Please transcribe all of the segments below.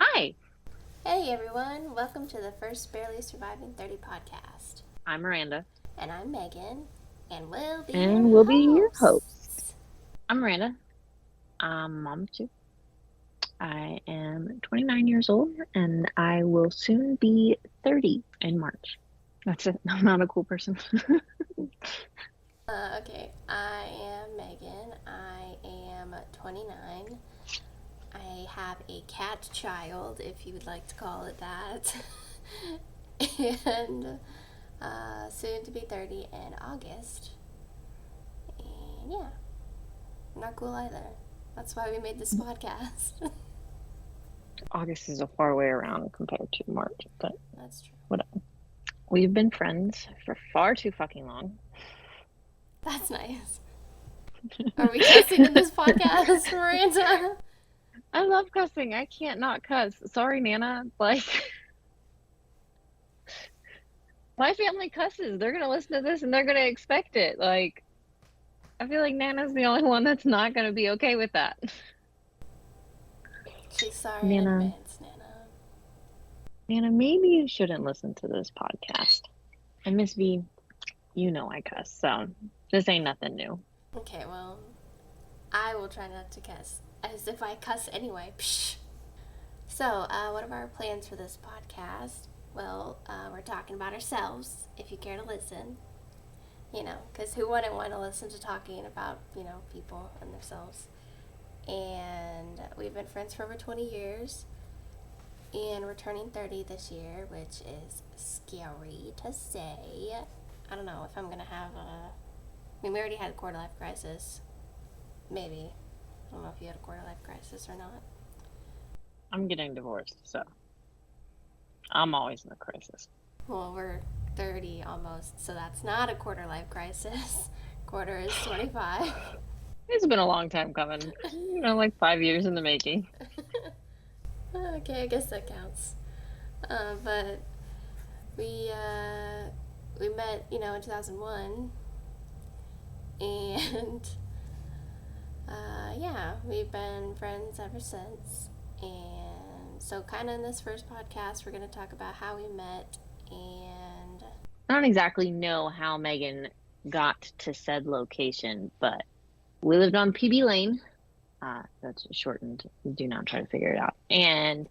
Hi, Hey everyone, welcome to the first Barely Surviving 30 podcast. I'm Miranda, And I'm Megan, and we'll be your and we'll be your host. hosts. I'm Miranda. I'm mom of two. I am 29 years old, and I will soon be 30 in March. That's it. I'm not a cool person. Okay, I am Megan. I am 29. I have a cat child, if you would like to call it that. and soon to be 30 in August. And yeah, not cool either. That's why we made this podcast. August is a far way around compared to March, but That's true. whatever. We've been friends for far too fucking long. That's nice. Are we cussing in this podcast, Miranda? I love cussing. I can't not cuss. Sorry, Nana. Like, my family cusses. They're gonna listen to this and they're gonna expect it. Like, I feel like Nana's the only one that's not gonna be okay with that. She's sorry in Nana, advance, Nana. Nana, maybe you shouldn't listen to this podcast. And Miss V, you know I cuss, so this ain't nothing new. Okay, well, I will try not to cuss. As if I cuss anyway. Psh. So, what are our plans for this podcast? Well, we're talking about ourselves, if you care to listen. You know, because who wouldn't want to listen to talking about, people and themselves? And we've been friends for over 20 years. And we're turning 30 this year, which is scary to say. I don't know if I'm going to have a... I mean, we already had a quarter life crisis. Maybe. I don't know if you had a quarter life crisis or not. I'm getting divorced, so I'm always in a crisis. Well, we're 30 almost, so that's not a quarter life crisis. Quarter is 25. It's been a long time coming. Like 5 years in the making. Okay, I guess that counts. But we met, in 2001, and yeah, we've been friends ever since. And so, kind of in this first podcast, we're going to talk about how we met and. I don't exactly know how Megan got to said location, but we lived on PB Lane. That's shortened. Do not try to figure it out. And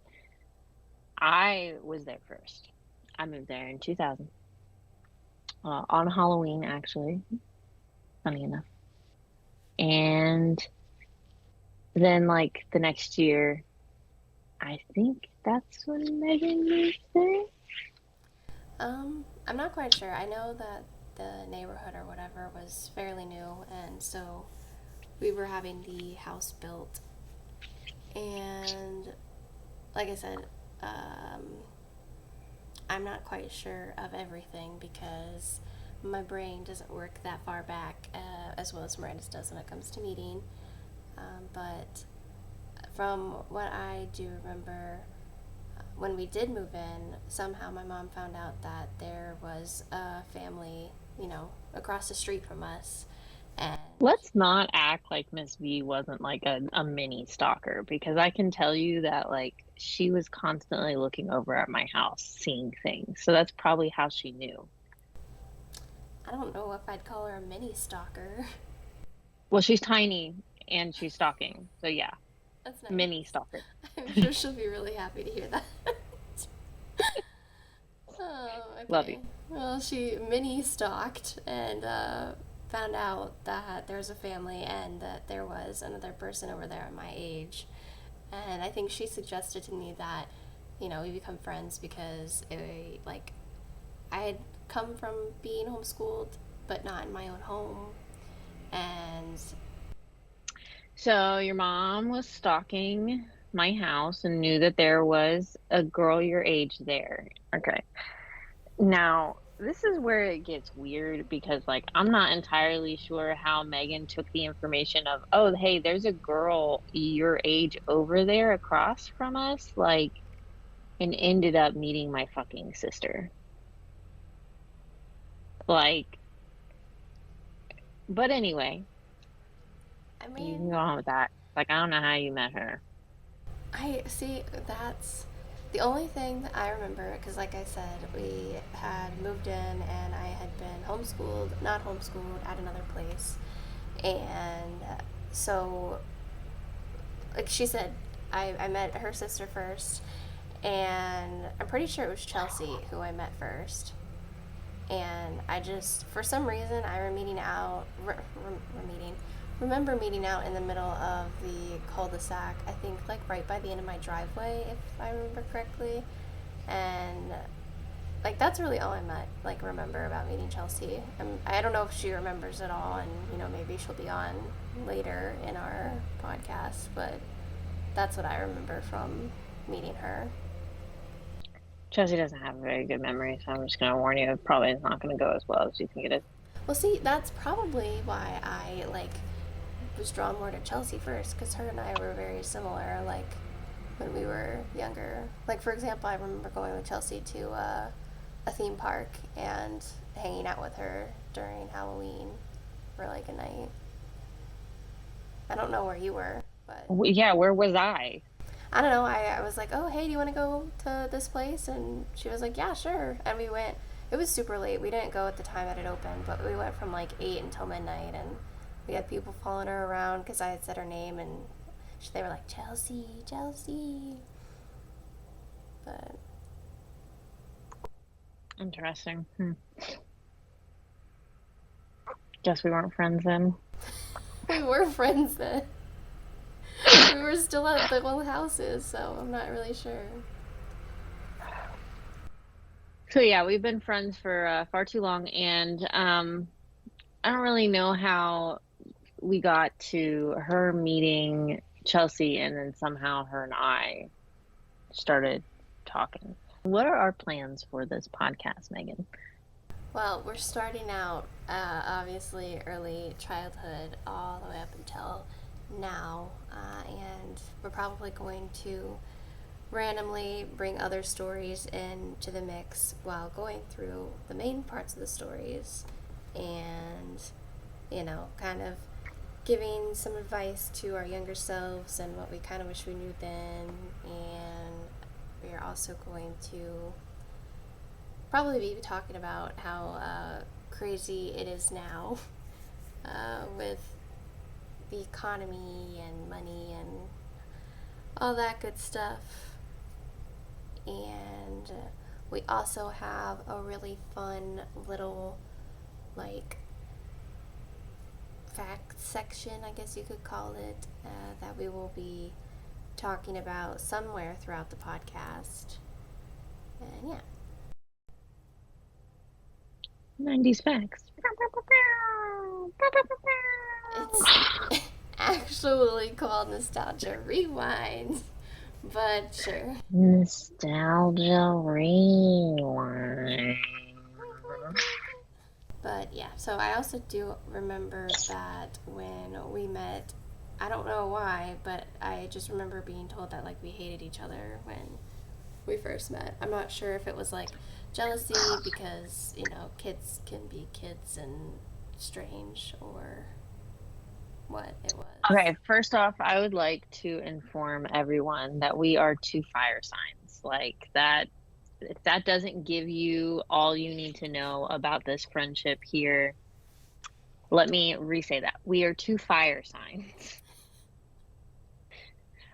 I was there first. I moved there in 2000. On Halloween, actually. Funny enough. And then, like, the next year, I think that's when Megan moved there. I'm not quite sure. I know that the neighborhood or whatever was fairly new, and so we were having the house built. And like I said, I'm not quite sure of everything because my brain doesn't work that far back as well as Miranda's does when it comes to meeting. But from what I do remember, when we did move in, somehow my mom found out that there was a family, across the street from us. And Let's not act like Miss V wasn't like a mini stalker, because I can tell you that like she was constantly looking over at my house, seeing things. So that's probably how she knew. I don't know if I'd call her a mini stalker. Well, she's tiny and she's stalking. So yeah, That's nice. mini stalker. I'm sure she'll be really happy to hear that. Oh, okay. Love you. Well, she mini stalked and found out that there was a family and that there was another person over there at my age. And I think she suggested to me that, we become friends because I had come from being homeschooled, but not in my own home. And So your mom was stalking my house and knew that there was a girl your age there. Okay. Now, this is where it gets weird because, like, I'm not entirely sure how Megan took the information of, oh, hey, there's a girl your age over there across from us, like, and ended up meeting my fucking sister. Like, but anyway, I you can mean, go on with that. Like, I don't know how you met her. I see, that's the only thing that I remember, because like I said, we had moved in and I had been homeschooled, not homeschooled, at another place. And so, like she said, I met her sister first, and I'm pretty sure it was Chelsea who I met first. And I just, for some reason, I remember meeting out in the middle of the cul-de-sac. I think like right by the end of my driveway, if I remember correctly. And like that's really all remember about meeting Chelsea. I don't know if she remembers it all, and maybe she'll be on later in our podcast, but that's what I remember from meeting her. Chelsea doesn't have a very good memory, so I'm just going to warn you, it probably is not going to go as well as you think it is. Well, see, that's probably why I was drawn more to Chelsea first, because her and I were very similar, like when we were younger. Like, for example, I remember going with Chelsea to a theme park and hanging out with her during Halloween for like a night. I don't know where you were, but Yeah, where was I? I don't know. I was like, oh, hey, do you want to go to this place? And she was like, yeah, sure. And we went. It was super late. We didn't go at the time that it opened, but we went from like 8 until midnight, and we had people following her around because I had said her name, and they were like, Chelsea, Chelsea. But Interesting. Guess we weren't friends then. we were friends then. We were still at the old houses, so I'm not really sure. So yeah, we've been friends for far too long, and I don't really know how we got to her meeting Chelsea, and then somehow her and I started talking. What are our plans for this podcast, Megan? Well, we're starting out, obviously, early childhood all the way up until now, and we're probably going to randomly bring other stories into the mix while going through the main parts of the stories, and kind of giving some advice to our younger selves and what we kind of wish we knew then. And we are also going to probably be talking about how crazy it is now with the economy and money and all that good stuff. And we also have a really fun little fact section, I guess you could call it, that we will be talking about somewhere throughout the podcast. And yeah. 90s facts. It's actually called Nostalgia Rewind, but sure. Nostalgia rewind. But yeah, so I also do remember that when we met, I don't know why, but I just remember being told that we hated each other when we first met. I'm not sure if it was jealousy because, kids can be kids and strange, or what it was. Okay, first off, I would like to inform everyone that we are two fire signs. That, if that doesn't give you all you need to know about this friendship here, let me re-say that. We are two fire signs.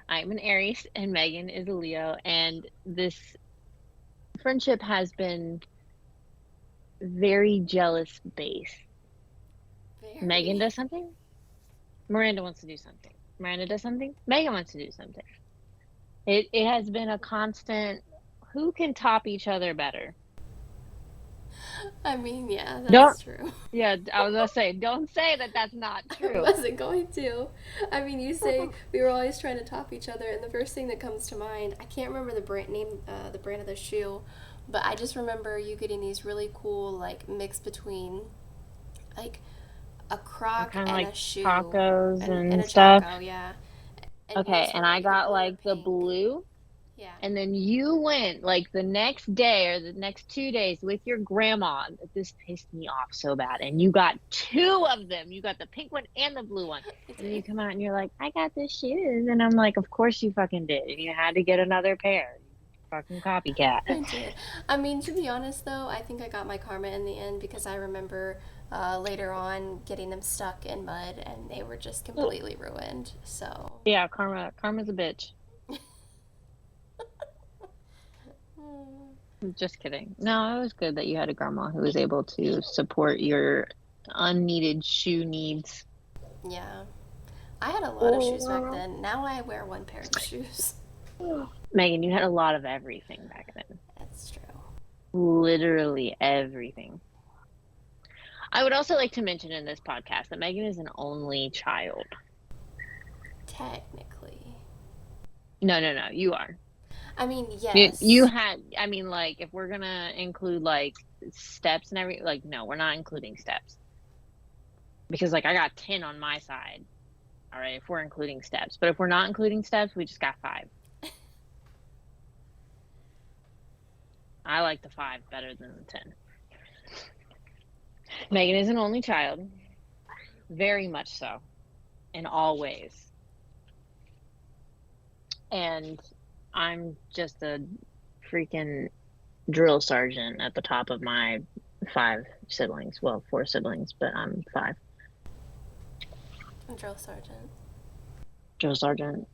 I'm an Aries and Megan is a Leo, and this friendship has been very jealous based. Very. Megan does something, Miranda wants to do something. Miranda does something, Megan wants to do something. It has been a constant, who can top each other better? I mean, yeah, that's true. Yeah, I was going to say, don't say that that's not true. I wasn't going to. I mean, you say we were always trying to top each other, and the first thing that comes to mind, I can't remember the brand of the shoe, but I just remember you getting these really cool, mix between, a Croc and a shoe. Tacos and a stuff. Taco, yeah. Okay, and I got the blue Yeah. And then you went like the next day or the next 2 days with your grandma. This pissed me off so bad. And you got 2 of them. You got the pink one and the blue one. I And then you did. come out and you're like, I got the shoes. And I'm like, of course you fucking did. And you had to get another pair. You fucking copycat. I did. I mean, to be honest, though, I think I got my karma in the end because I remember later on getting them stuck in mud and they were just completely ruined. So. Yeah, karma's a bitch. Just kidding. No, it was good that you had a grandma who was able to support your unneeded shoe needs. Yeah. I had a lot of shoes back then. Now I wear one pair of shoes. Megan, you had a lot of everything back then. That's true. Literally everything. I would also like to mention in this podcast that Megan is an only child. Technically. No, you are. I mean, yes. You had, I mean, like, if we're gonna include, like, steps and everything, like, no, we're not including steps. Because, like, I got 10 on my side, all right, if we're including steps. But if we're not including steps, we just got 5. I like the 5 better than the 10. Megan is an only child. Very much so. In all ways. And I'm just a freaking drill sergeant at the top of my 5 siblings. Well, 4 siblings, but I'm 5. A drill sergeant. Drill sergeant.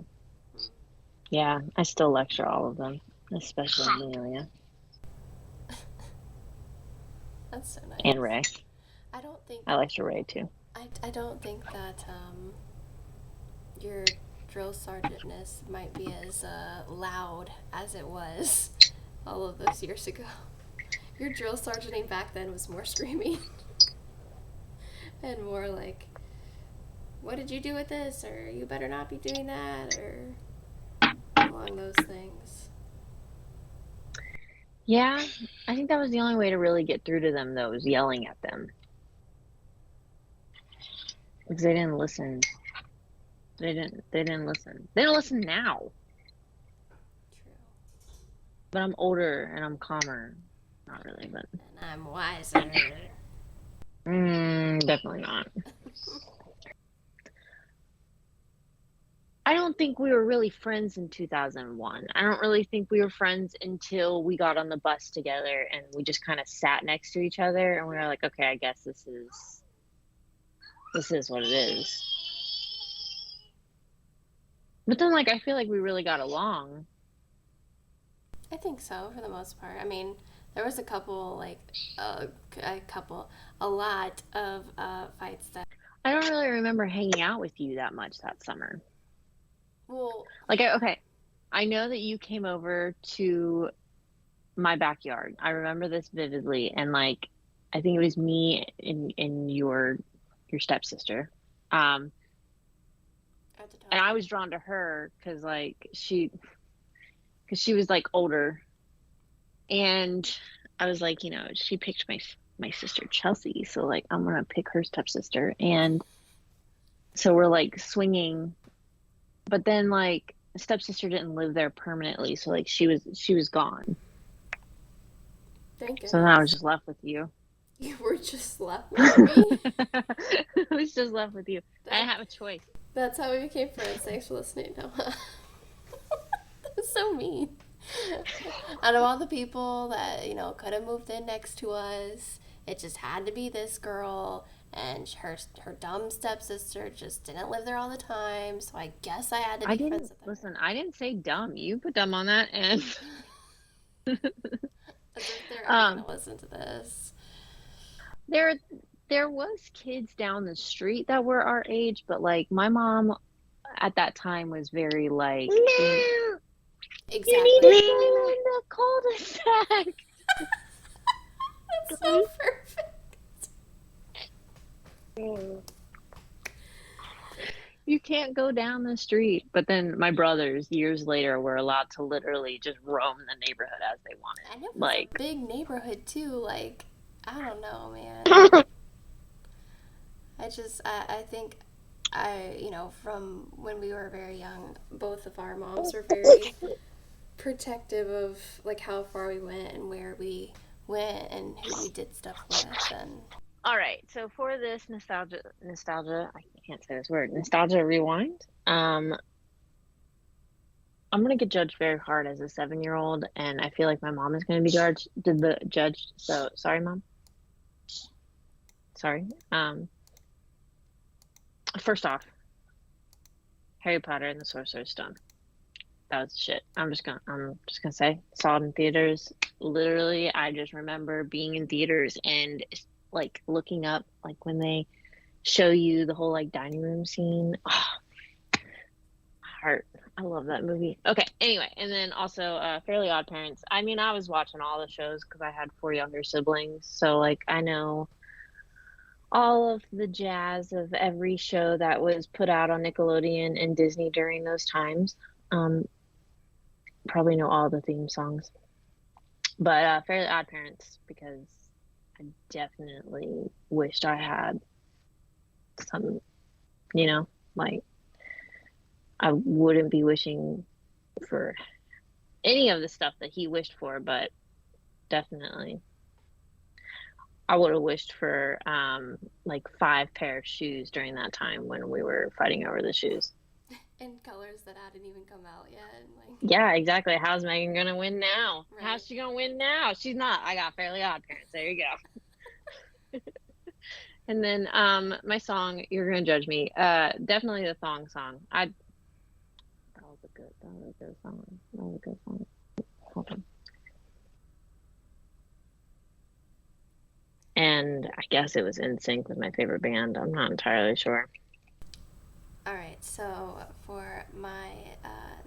Yeah, I still lecture all of them, especially Amelia. That's so nice. And Ray. I don't think... I lecture Ray, too. I don't think that your drill sergeantness might be as loud as it was all of those years ago. Your drill sergeanting back then was more screaming and more like, what did you do with this? Or you better not be doing that, or along those things. Yeah, I think that was the only way to really get through to them, though, was yelling at them. Because they didn't listen. They didn't listen. They don't listen now. True. But I'm older and I'm calmer. Not really, but... And I'm wiser. Definitely not. I don't think we were really friends in 2001. I don't really think we were friends until we got on the bus together and we just kind of sat next to each other and we were like, okay, I guess this is what it is. But then, like, I feel like we really got along. I think so, for the most part. I mean, there was a couple, like, a lot of fights that... I don't really remember hanging out with you that much that summer. Well... Like, okay, I know that you came over to my backyard. I remember this vividly. And, like, I think it was me and your stepsister. And I was drawn to her because, like, she was, like, older. And I was like, you know, she picked my sister Chelsea. So, like, I'm going to pick her stepsister. And so we're, like, swinging. But then, like, stepsister didn't live there permanently. So, like, she was gone. Thank goodness. So then I was just left with you. You were just left with me? I was just left with you. I didn't have a choice. That's how we became friends. Thanks for listening, Noah. That was so mean. Out of all the people that, you know, could have moved in next to us, it just had to be this girl, and her dumb stepsister just didn't live there all the time, so I guess I had to be friends with her. Listen, I didn't say dumb. You put dumb on that, and... As if they're ever going to listen to this. There was kids down the street that were our age, but, like, my mom at that time was very, like... No! Exactly. You need to stay in the cul-de-sac! That's so perfect. You can't go down the street. But then my brothers, years later, were allowed to literally just roam the neighborhood as they wanted. And it was like, a big neighborhood, too. Like, I don't know, man. I think, you know, from when we were very young, both of our moms were very protective of like how far we went and where we went and who we did stuff with. And All right, so for this nostalgia, I can't say this word, nostalgia rewind. I'm gonna get judged very hard as a 7-year-old, and I feel like my mom is gonna be judged. So sorry, mom. Sorry. First off, Harry Potter and the Sorcerer's Stone. That was shit. I'm just gonna say, saw it in theaters. Literally, I just remember being in theaters and like looking up, like when they show you the whole like dining room scene. Oh, heart. I love that movie. Okay, anyway, and then also Fairly Odd Parents. I mean, I was watching all the shows because I had 4 younger siblings, so like I know all of the jazz of every show that was put out on Nickelodeon and Disney during those times. Probably know all the theme songs, but Fairly Odd Parents, because I definitely wished I had some, like I wouldn't be wishing for any of the stuff that he wished for, but definitely I would have wished for like 5 pair of shoes during that time when we were fighting over the shoes. and colors that hadn't even come out yet. And like, Yeah, exactly. How's Megan gonna win now? Right. How's she gonna win now? She's not. I got Fairly Odd Parents. There you go. And then my song, you're gonna judge me. Definitely the thong song. That was a good song. That was a good song. Hold on. And I guess it was NSYNC was my favorite band. I'm not entirely sure. all right, so for my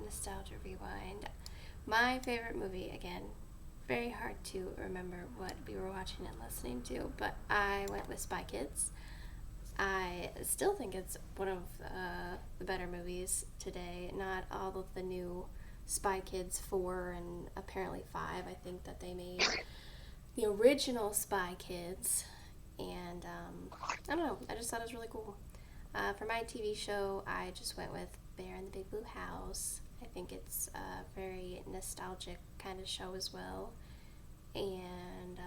nostalgia rewind, my favorite movie, again, very hard to remember what we were watching and listening to, but I went with Spy Kids. I still think it's one of the better movies today. Not all of the new Spy Kids 4 and apparently 5. I think that they made the original Spy Kids, and I don't know, I just thought it was really cool. For my TV show, I just went with Bear in the Big Blue House. I think it's a very nostalgic kind of show as well. And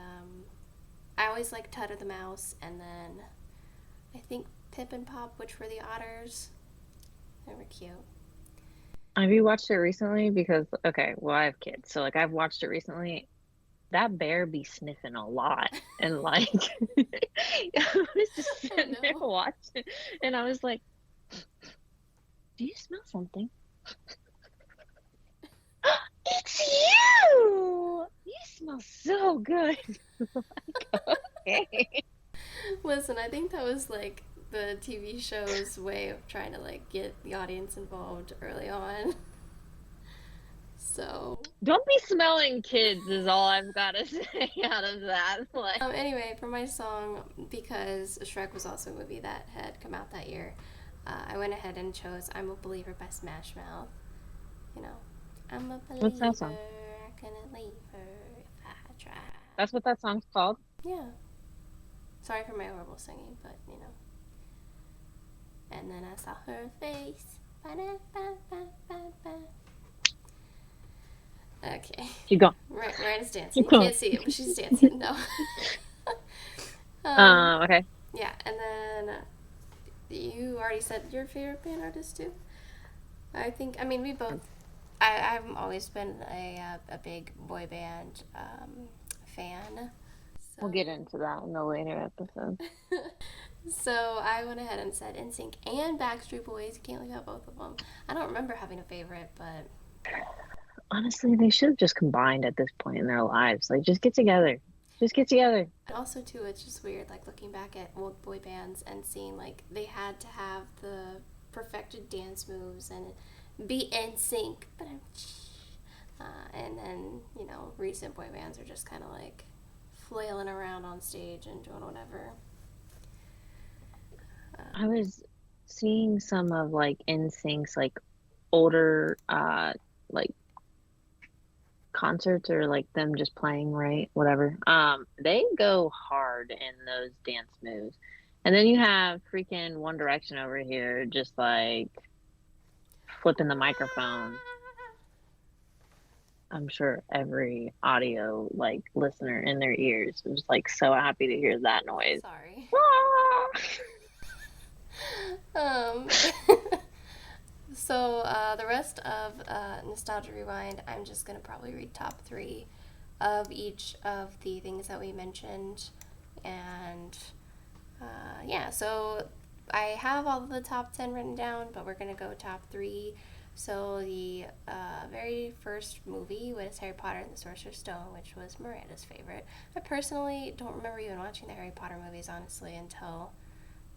I always liked Tut the Mouse, and then I think Pip and Pop, which were the otters. They were cute. Have you watched it recently? Because okay, well I have kids, so like I've watched it recently. That bear be sniffing a lot, and like I was just sitting there watching, and I was like, "Do you smell something?" It's you. You smell so good. Like, okay. Listen, I think that was like the TV show's way of trying to like get the audience involved early on. So Don't be smelling kids is all I've got to say out of that. Like, anyway, for my song, because Shrek was also a movie that had come out that year, I went ahead and chose "I'm a Believer" by Smash Mouth. You know, I'm a believer. What's that song? I couldn't leave her if I tried. That's what that song's called? Yeah. Sorry for my horrible singing, but you know. And then I saw her face. Okay. Keep going. Miranda's dancing. You can't see it, but she's dancing. No. Okay. Yeah, and then you already said your favorite band artist too. I think. I mean, we both. I've always been a big boy band fan. So. We'll get into that in a later episode. So I went ahead and said NSYNC and Backstreet Boys. You can't leave out both of them. I don't remember having a favorite, but honestly, they should have just combined at this point in their lives. Like, just get together. Just get together. Also, too, it's just weird, like, looking back at old boy bands and seeing, like, they had to have the perfected dance moves and be in sync. But and then, you know, recent boy bands are just kind of, like, flailing around on stage and doing whatever. I was seeing some of, like, NSYNC's, like, older, like, concerts or like them just playing, right, whatever, they go hard in those dance moves. And then you have freaking One Direction over here just like flipping the microphone. I'm sure every audio like listener in their ears was like so happy to hear that noise. Sorry. Ah! Um, so the rest of Nostalgia Rewind, I'm just going to probably read top 3 of each of the things that we mentioned. And yeah, so I have all of the top 10 written down, but we're going to go top 3. So the very first movie was Harry Potter and the Sorcerer's Stone, which was Miranda's favorite. I personally don't remember even watching the Harry Potter movies, honestly, until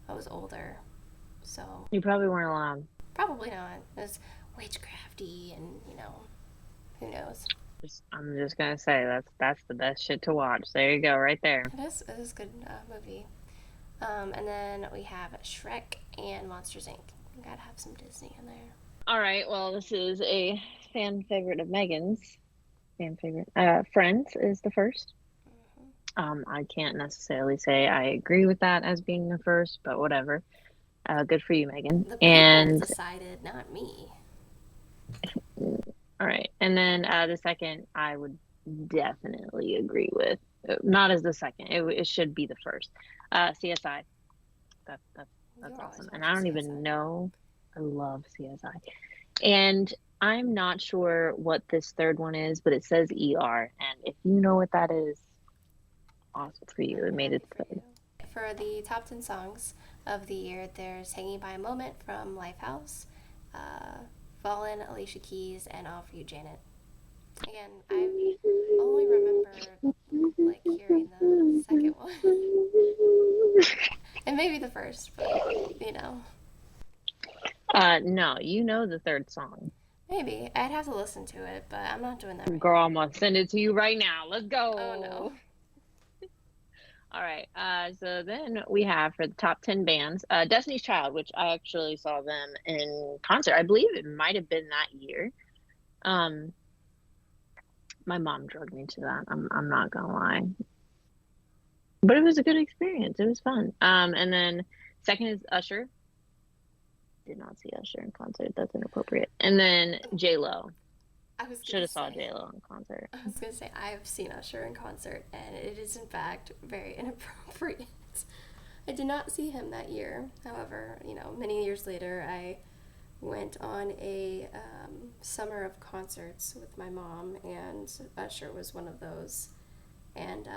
I was older. So You probably weren't allowed. probably not. It was witchcrafty and, who knows. I'm just gonna say that's the best shit to watch. There you go, right there. It is a good movie. And then we have Shrek and Monsters Inc. You gotta have some Disney in there. All right, well, this is a fan favorite of Megan's. Fan favorite. Friends is the first. I can't necessarily say I agree with that as being the first, but whatever. Good for you, Megan. The people And decided, not me. all right, and then the second I would definitely agree with. Not as the second. It should be the first. CSI. That's awesome. And I don't even know. I love CSI. And I'm not sure what this third one is, but it says ER. And if you know what that is, awesome for you. It made it third. For the top 10 songs of the year, there's Hanging by a Moment from Lifehouse, Fallen, Alicia Keys, and All for You, Janet. Again, I only remember like hearing the second one. And maybe the first, but No, you know the third song. Maybe. I'd have to listen to it, but I'm not doing that right Girl, now. I'm gonna send it to you right now. Let's go. Oh no. All right. So then we have for the top 10 bands, Destiny's Child, which I actually saw them in concert. I believe it might have been that year. My mom drugged me to that. I'm not gonna lie. But it was a good experience. It was fun. And then second is Usher. Did not see Usher in concert. That's inappropriate. And then J-Lo. Should have saw J-Lo in concert. I was gonna say I've seen Usher in concert, and it is in fact very inappropriate. I did not see him that year. However, many years later, I went on a summer of concerts with my mom, and Usher was one of those. And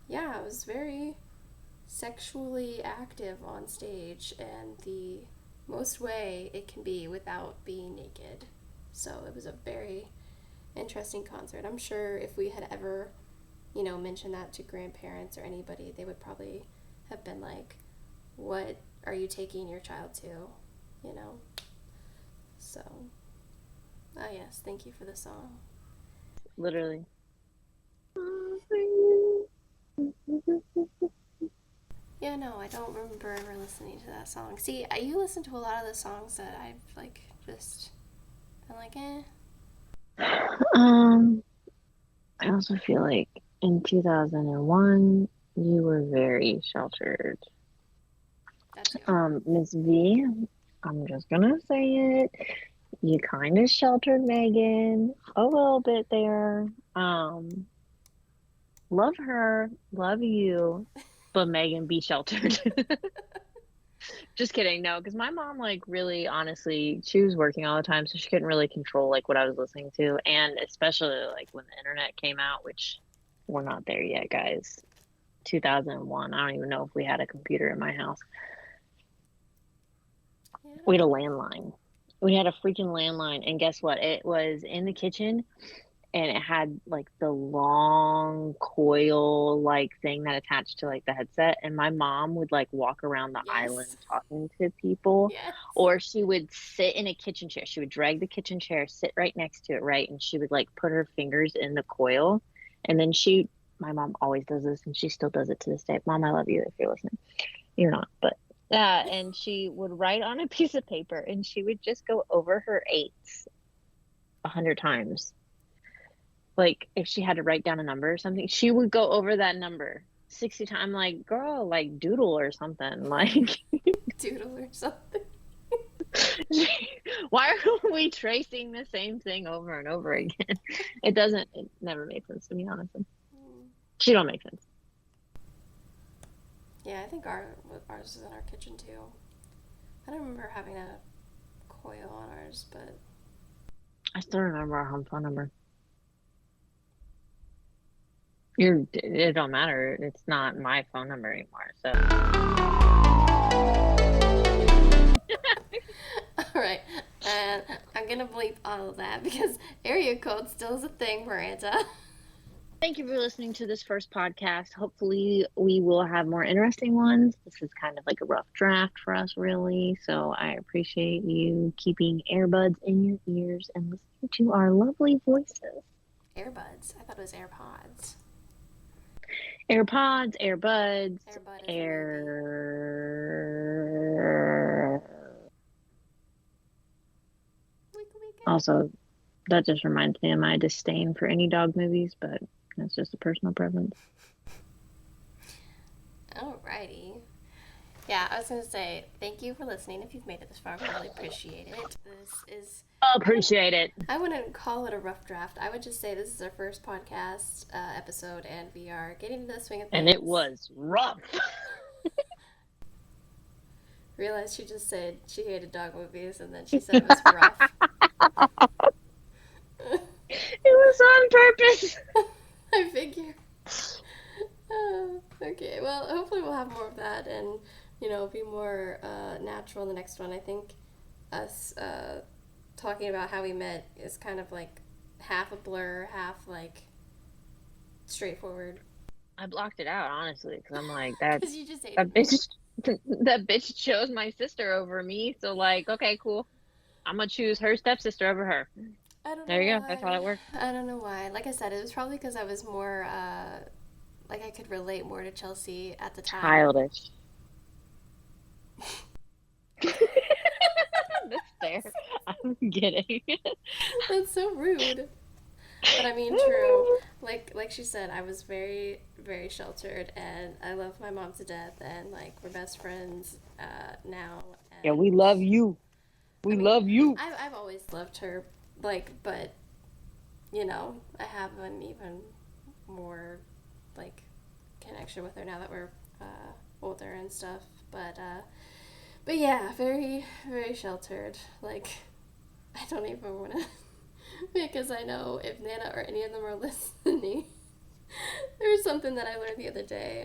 yeah, I was very sexually active on stage, and the most way it can be without being naked. So it was a very interesting concert. I'm sure if we had ever, mentioned that to grandparents or anybody, they would probably have been like, what are you taking your child to? So, yes, thank you for the song. Literally. Yeah, no, I don't remember ever listening to that song. See, you listen to a lot of the songs that I've, just been like, eh. I also feel like in 2001, you were very sheltered. Miss V, I'm just gonna say it. You kind of sheltered Megan a little bit there. Love her, love you, but Megan, be sheltered. Just kidding. No, because my mom, really, honestly, she was working all the time, so she couldn't really control, what I was listening to. And especially, when the internet came out, which we're not there yet, guys. 2001. I don't even know if we had a computer in my house. Yeah. We had a landline. We had a freaking landline. And guess what? It was in the kitchen. And it had the long coil thing that attached to the headset, and my mom would walk around the island talking to people. Yes. Or she would sit in a kitchen chair. She would drag the kitchen chair, sit right next to it, right, and she would put her fingers in the coil, and then my mom always does this, and she still does it to this day. Mom, I love you if you're listening. You're not, but and she would write on a piece of paper, and she would just go over her eights 100 times. If she had to write down a number or something, she would go over that number 60 times. I'm like, girl, doodle or something. Doodle or something. Why are we tracing the same thing over and over again? It never made sense to me, honestly. She don't make sense. Yeah, I think ours is in our kitchen too. I don't remember having a coil on ours, but I still remember our home phone number. It don't matter. It's not my phone number anymore, so. all right. And I'm gonna bleep all of that because area code still is a thing, Miranda. Thank you for listening to this first podcast. Hopefully, we will have more interesting ones. This is kind of like a rough draft for us, really. So I appreciate you keeping earbuds in your ears and listening to our lovely voices. Earbuds. I thought it was AirPods. AirPods, earbuds, Airbud is Also, that just reminds me of my disdain for any dog movies, but that's just a personal preference. Alrighty. Yeah, I was going to say, thank you for listening. If you've made it this far, we really appreciate it. This is... Appreciate it. I wouldn't call it a rough draft. I would just say this is our first podcast episode, and we are getting into the swing of things. And it was rough. Realized she just said she hated dog movies, and then she said it was rough. It was on purpose. I figure. Okay, well, hopefully we'll have more of that and, be more natural in the next one. I think us talking about how we met is kind of like half a blur, half like straightforward. I blocked it out, honestly, because I'm like, that bitch chose my sister over me. So, like, okay, cool. I'm going to choose her stepsister over her. I don't know There you why. go. That's how it worked. I don't know why. Like I said, it was probably because I was more, like I could relate more to Chelsea at the time. Childish. The stare. I'm kidding. That's so rude. But I mean, true. Like she said, I was very, very sheltered, and I love my mom to death, and like we're best friends now. And Yeah, we love you. We love you. I've always loved her, but I have an even more like connection with her now that we're older and stuff. But yeah, very, very sheltered. Like, I don't even want to, because I know if Nana or any of them are listening, there's something that I learned the other day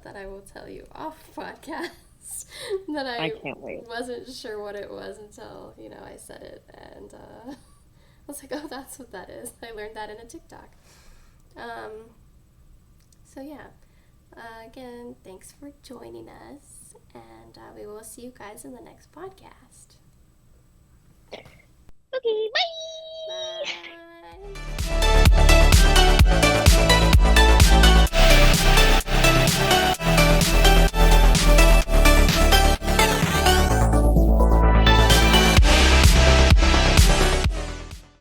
that I will tell you off podcast that I can't wait. Wasn't sure what it was until, I said it, and I was like, oh, that's what that is. I learned that in a TikTok. So yeah, again, thanks for joining us, and we will see you guys in the next podcast. Okay, bye! Bye!